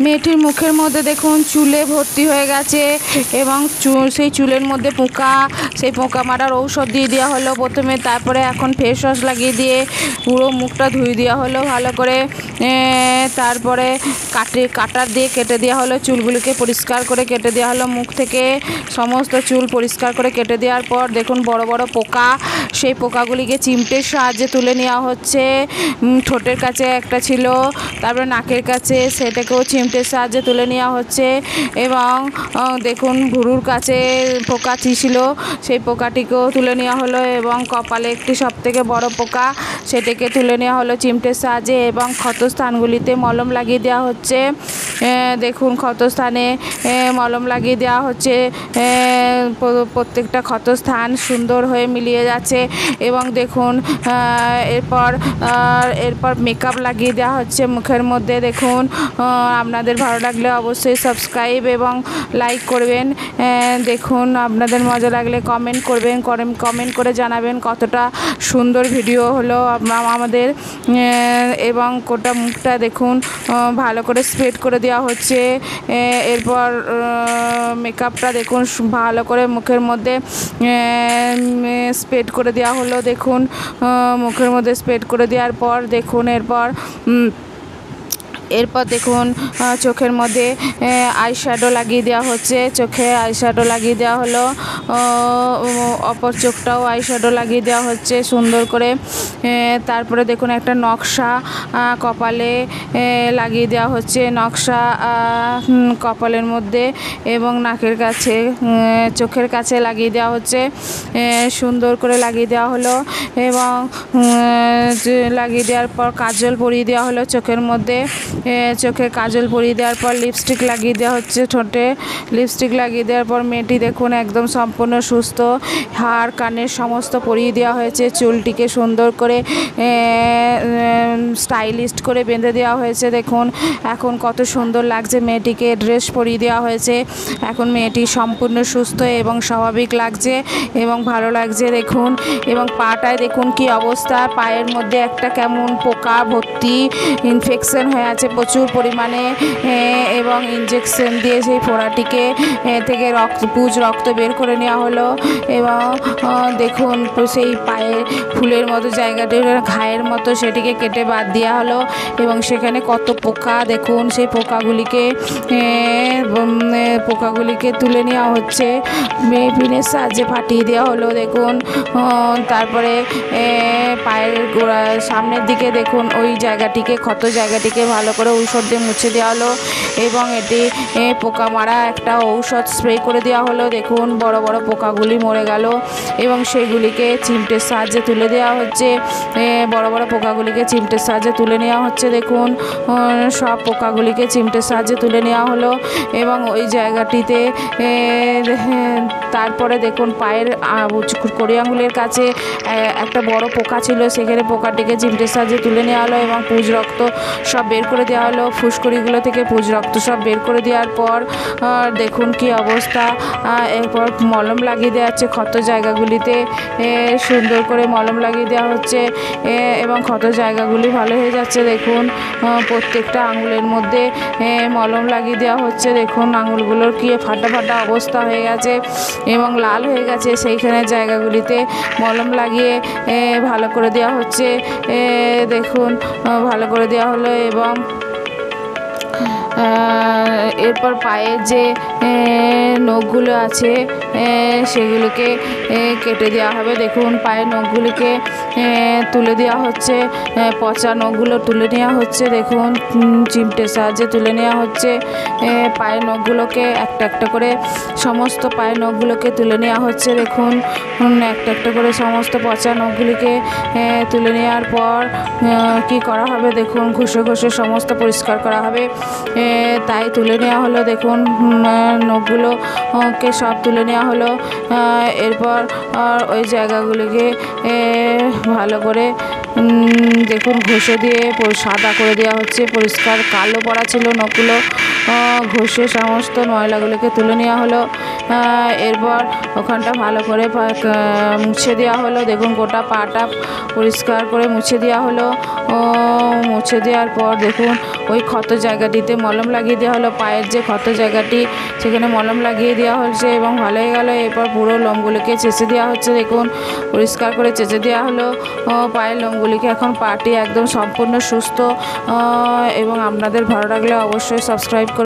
মেয়েটির মুখের মধ্যে দেখুন চুলে ভর্তি হয়ে গেছে এবং সেই চুলের মধ্যে পোকা, সেই পোকা মারার ঔষধ দিয়ে দেওয়া হলো প্রথমে, তারপরে এখন ফেস ওয়াশ লাগিয়ে দিয়ে পুরো মুখটা ধুয়ে দেওয়া হলো ভালো করে। তারপরে কাটার দিয়ে কেটে দেওয়া হলো, চুলগুলিকে পরিষ্কার করে কেটে দেওয়া হলো, মুখ থেকে সমস্ত চুল পরিষ্কার করে কেটে দেওয়ার পর দেখুন বড় বড় পোকা, সেই পোকাগুলিকে চিমটের সাহায্যে তুলে নেওয়া হচ্ছে। ঠোঁটের কাছে একটা ছিল, তারপরে নাকের কাছে, সেটাকেও চিমটের সাহায্যে তুলে নেওয়া হচ্ছে। এবং দেখুন ভুরুর কাছে পোকা ছিল, সেই পোকাটিকেও তুলে নেওয়া হলো। এবং কপালে একটি সবথেকে বড় পোকা, সেটাকে তুলে নেওয়া হলো চিমটের সাহায্যে। এবং ক্ষতস্থানগুলিতে মলম লাগিয়ে দেওয়া হচ্ছে। দেখুন ক্ষতস্থানে মলম লাগিয়ে দেওয়া হচ্ছে, প্রত্যেকটা ক্ষতস্থান সুন্দর হয়ে মিলিয়ে যাচ্ছে। এবং দেখুন এরপর মেকআপ লাগিয়ে দেওয়া হচ্ছে মুখের মধ্যে। দেখুন আপনাদের ভালো লাগলে অবশ্যই সাবস্ক্রাইব এবং লাইক করবেন। দেখুন আপনাদের মজা লাগলে কমেন্ট করবেন, কমেন্ট করে জানাবেন কতটা সুন্দর ভিডিও হলো আমাদের। এবং গোটা মুখটা দেখুন ভালো করে স্প্রেড করে দেওয়া হচ্ছে। এরপর মেকআপটা দেখুন ভালো করে মুখের মধ্যে স্প্রেড করে দেওয়া হলো। দেখুন মুখের মধ্যে স্প্রেড করে দেওয়ার পর দেখুন এরপর দেখুন চোখের মধ্যে আইশ্যাডো লাগিয়ে দেওয়া হচ্ছে, চোখে আইশ্যাডো লাগিয়ে দেওয়া হলো। অপর চোখটাও আইশ্যাডো লাগিয়ে দেওয়া হচ্ছে সুন্দর করে। তারপরে দেখুন একটা নকশা কপালে লাগিয়ে দেওয়া হচ্ছে, নকশা কপালের মধ্যে এবং নাকের কাছে, চোখের কাছে লাগিয়ে দেওয়া হচ্ছে, সুন্দর করে লাগিয়ে দেওয়া হলো। এবং লাগিয়ে দেওয়ার পর কাজল পরিয়ে দেওয়া হলো চোখের মধ্যে। চোখে কাজল পরিয়ে দেওয়ার পর লিপস্টিক লাগিয়ে দেওয়া হচ্ছে ঠোঁটে। লিপস্টিক লাগিয়ে দেওয়ার পর মেয়েটি দেখুন একদম সম্পূর্ণ সুস্থ, হাড় কানের সমস্ত পরিয়ে দেওয়া হয়েছে, চুলটিকে সুন্দর করে স্টাইলিস্ট করে বেঁধে দেওয়া হয়েছে। দেখুন এখন কত সুন্দর লাগছে মেয়েটিকে, ড্রেস পরিয়ে দেওয়া হয়েছে। এখন মেয়েটি সম্পূর্ণ সুস্থ এবং স্বাভাবিক লাগছে এবং ভালো লাগছে দেখুন। এবং পাটায় দেখুন কি অবস্থা, পায়ের মধ্যে একটা কেমন পোকা ভর্তি, ইনফেকশন হয়ে আছে প্রচুর পরিমাণে। এবং ইনজেকশন দিয়ে সেই ফোড়াটিকে থেকে রক্ত বের করে নেওয়া হলো। এবং দেখুন সেই পায়ের ফুলের মতো জায়গাটি ঘায়ের মতো, সেটিকে কেটে বাদ দেওয়া হলো। এবং সেখানে কত পোকা দেখুন, সেই পোকাগুলিকে তুলে নেওয়া হচ্ছে, পিনের সাহায্যে ফাটিয়ে দেওয়া হলো দেখুন। তারপরে পায়ের গোড়া সামনের দিকে দেখুন ওই জায়গাটিকে, ক্ষত জায়গাটিকে ভালো করে ঔষধ দিয়ে মুছে দেওয়া হলো। এবং এটি পোকা মারা একটা ঔষধ স্প্রে করে দেওয়া হলো। দেখুন বড় বড় পোকাগুলি মরে গেল এবং সেগুলিকে চিমটের সাহায্যে তুলে দেওয়া হচ্ছে, বড় বড় পোকাগুলিকে চিমটের সাহায্যে তুলে নেওয়া হচ্ছে। দেখুন সব পোকাগুলিকে চিমটের সাহায্যে তুলে নেওয়া হলো। এবং ওই জায়গাটিতে তারপরে দেখুন পায়ের কড়ি আঙুলের কাছে একটা বড় পোকা ছিল, সেখানে পোকাটিকে চিমটের সাহায্যে তুলে নেওয়া হলো এবং পুজ রক্ত সব বের করে দেওয়া হলো। ফুসকুড়িগুলো থেকে পুজ রক্ত সব বের করে দেওয়ার পর দেখুন কি অবস্থা। এরপর মলম লাগিয়ে দেওয়া হচ্ছে ক্ষত জায়গাগুলিতে, সুন্দর করে মলম লাগিয়ে দেওয়া হচ্ছে এবং ক্ষত জায়গাগুলি ভালো হয়ে যাচ্ছে। দেখুন প্রত্যেকটা আঙুলের মধ্যে মলম লাগিয়ে দেওয়া হচ্ছে। দেখুন আঙুলগুলোর কি ফাটা ফাটা অবস্থা হয়ে গেছে এবং লাল হয়ে গেছে, সেইখানে জায়গাগুলিতে মলম লাগিয়ে ভালো করে দেওয়া হচ্ছে। দেখুন ভালো করে দেওয়া হলো। এবং এরপর পায়ের যে নখগুলো আছে সেগুলোকে কেটে দেওয়া হবে। দেখুন পায়ের নখগুলিকে তুলে দেওয়া হচ্ছে, পচা নখগুলো তুলে নেওয়া হচ্ছে। দেখুন চিমটের সাহায্যে তুলে নেওয়া হচ্ছে পায়ের নখগুলোকে, একটা একটা করে সমস্ত পায়ের নখগুলোকে তুলে নেওয়া হচ্ছে। দেখুন একটা একটা করে সমস্ত পচা নখগুলিকে তুলে নেওয়ার পর কি করা হবে, দেখুন ঘষে ঘষে সমস্ত পরিষ্কার করা হবে, তাই তুলে নেওয়া হলো। দেখুন নখগুলোকে সব তুলে নেওয়া হলো। এরপর ওই জায়গাগুলিকে ভালো করে দেখুন ঘষে দিয়ে সাদা করে দেওয়া হচ্ছে, পরিষ্কার কালো পড়া ছিল নখগুলো, ঘষে সমস্ত ময়লাগুলোকে তুলে নেওয়া হলো। এরপর ওখানটা ভালো করে মুছে দেওয়া হলো। দেখুন গোটা পাটা পরিষ্কার করে মুছে দেওয়া হলো। মুছে দেওয়ার পর দেখুন ওই ক্ষত জায়গাটিতে মলম লাগিয়ে দেওয়া হলো। পায়ের যে ক্ষত জায়গাটি সেখানে মলম লাগিয়ে দেওয়া হচ্ছে এবং ভালো হয়ে গেল। এরপর পুরো লোমগুলিকে চেঁচে দেওয়া হচ্ছে। দেখুন পরিষ্কার করে চেঁচে দেওয়া হলো পায়ের লোমগুলিকে। এখন পাটি একদম সম্পূর্ণ সুস্থ। এবং আপনাদের ভালো লাগলে অবশ্যই সাবস্ক্রাইব করুন।